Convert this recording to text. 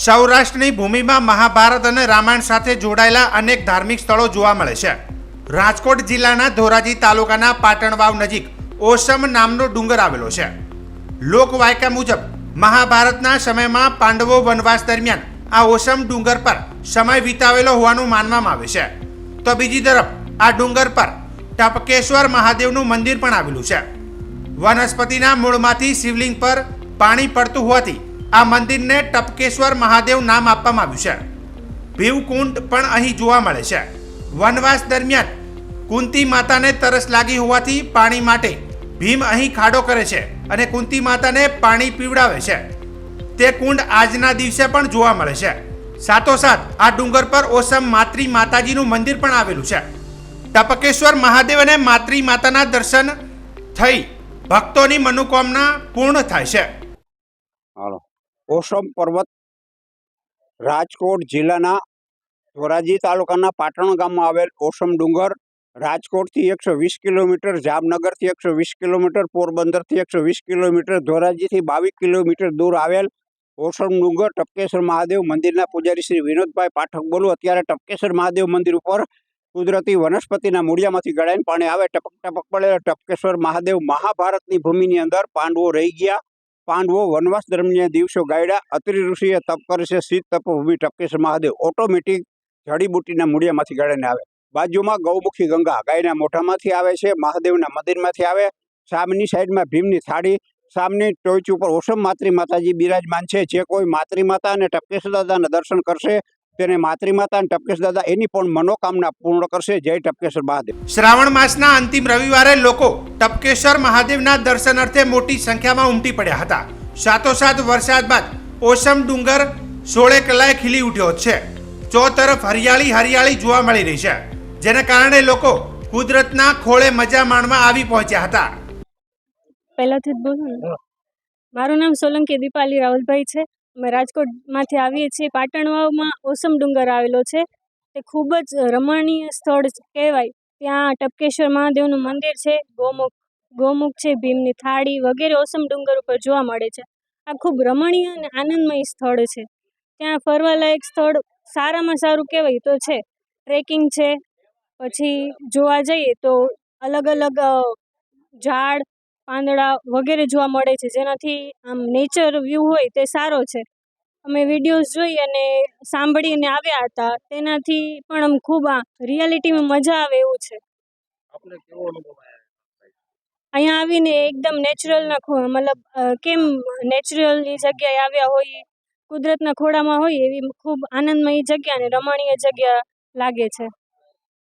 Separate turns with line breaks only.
સૌરાષ્ટ્રની ભૂમિમાં મહાભારત અને રામાયણ સાથે જોડાયેલા અનેક ધાર્મિક સ્થળો જોવા મળે છે। રાજકોટ જિલ્લાના ધોરાજી તાલુકાના પાટણવાવ નજીક ઓસમ નામનો ડુંગર આવેલો છે। લોકવાયકા મુજબ મહાભારતના સમયમાં પાંડવો વનવાસ દરમિયાન આ ઓસમ ડુંગર પર સમય વિતાવેલો હોવાનું માનવામાં આવે છે। તો બીજી તરફ આ ડુંગર પર ટપકેશ્વર મહાદેવનું મંદિર પણ આવેલું છે। વનસ્પતિના મૂળમાંથી શિવલિંગ પર પાણી પડતું હોવાથી આ મંદિરને ટપકેશ્વર મહાદેવ નામ આપવામાં આવ્યું છે। ભીવકુંડ પણ અહીં જોવા મળે છે। વનવાસ દરમિયાન કુંતી માતાને તરસ લાગી હોવાથી પાણી માટે ભીમ અહીં ખાડો કરે છે અને કુંતી માતાને પાણી પીવડાવે છે। તે કુંડ આજના દિવસે પણ જોવા મળે છે। સાથોસાથ આ ડુંગર પર ઓસમ માત્રી માતાજીનું મંદિર પણ આવેલું છે। ટપકેશ્વર મહાદેવ અને માત્રી માતાના દર્શન થઈ ભક્તોની મનોકામના પૂર્ણ થાય છે।
ઓસમ પર્વત રાજકોટ જિલ્લાના ધોરાજી તાલુકાના પાટણ ગામમાં આવેલ ઓસમ ડુંગર રાજકોટથી 120 કિલોમીટર, જામનગરથી 120 કિલોમીટર, પોરબંદરથી 120 કિલોમીટર, ધોરાજીથી 22 કિલોમીટર દૂર આવેલ ઓસમ ડુંગર ટપકેશ્વર મહાદેવ મંદિરના પૂજારી શ્રી વિનોદભાઈ પાઠક બોલું। અત્યારે ટપકેશ્વર મહાદેવ મંદિર ઉપર કુદરતી વનસ્પતિના મૂળિયામાંથી ગળાઈને પાણી આવે। ટપક ટપક પડે ટપકેશ્વર મહાદેવ મહાભારતની ભૂમિની અંદર પાંડવો રહી ગયા। પાંડવો વનવાસ દરમિયાન દિવસો ગાળ્યા। અત્રિ ઋષિએ તપ કરે છે। શીત તપભૂમિ ટપકેશ્વર મહાદેવ ઓટોમેટિક જડીબુટીના મૂળિયામાંથી ગાળીને આવે। બાજુમાં ગૌમુખી ગંગા ગાયના મોઢામાંથી આવે છે, મહાદેવના મંદિરમાંથી આવે। સામેની સાઈડમાં ભીમની થાળી, સામેની ટોચ ઉપર ઓસમ માત્રી માતાજી બિરાજમાન છે। જે કોઈ માત્રી માતા અને ટપકેશ્વર દાદાના દર્શન કરશે તેને માત્રી માતા અને ટપકેશ્વર દાદા એની પણ મનોકામના પૂર્ણ કરશે। જય ટપકેશ્વર મહાદેવ।
શ્રાવણ માસના અંતિમ રવિવારે લોકો ટપકેશ્વર મહાદેવના દર્શનાર્થે મોટી સંખ્યામાં ઉમટી પડ્યા હતા। સાથોસાથ વરસાદ બાદ ઓસમ ડુંગર 16 કલાએ ખીલી ઉઠ્યો છે। ચોતરફ હરિયાળી હરિયાળી જોવા મળી રહી છે, જેના કારણે લોકો કુદરતના ખોળે મજા માણવા આવી પહોંચ્યા હતા।
પહેલાથી જ બોલું ને, મારું નામ સોલંકી દીપાલી રાહુલભાઈ છે। અમે રાજકોટમાંથી આવીએ છીએ। પાટણવાવમાં ઓસમ ડુંગર આવેલો છે। તે ખૂબ જ રમણીય સ્થળ કહેવાય। ત્યાં ટપકેશ્વર મહાદેવનું મંદિર છે, ગોમુખ છે, ભીમની થાળી વગેરે ઓસમ ડુંગર ઉપર જોવા મળે છે। આ ખૂબ રમણીય અને આનંદમય સ્થળ છે। ત્યાં ફરવાલાયક સ્થળ સારામાં સારું કહેવાય તો છે ટ્રેકિંગ છે। પછી જોવા જઈએ તો અલગ અલગ ઝાડ પાંદડા વગેરે જોવા મળે છે, જેનાથી આમ નેચર વ્યૂ હોય તે સારો છે। અમે વિડીયોઝ જોઈ અને સાંભળીને આવ્યા હતા, તેનાથી પણ આમ ખૂબ રિયાલિટીમાં મજા આવે એવું છે। અહીંયા આવીને એકદમ નેચરલના મતલબ કેમ નેચરલની જગ્યાએ આવ્યા હોઈએ, કુદરતના ખોળામાં હોય એવી ખૂબ આનંદમય જગ્યા અને રમણીય જગ્યા લાગે છે।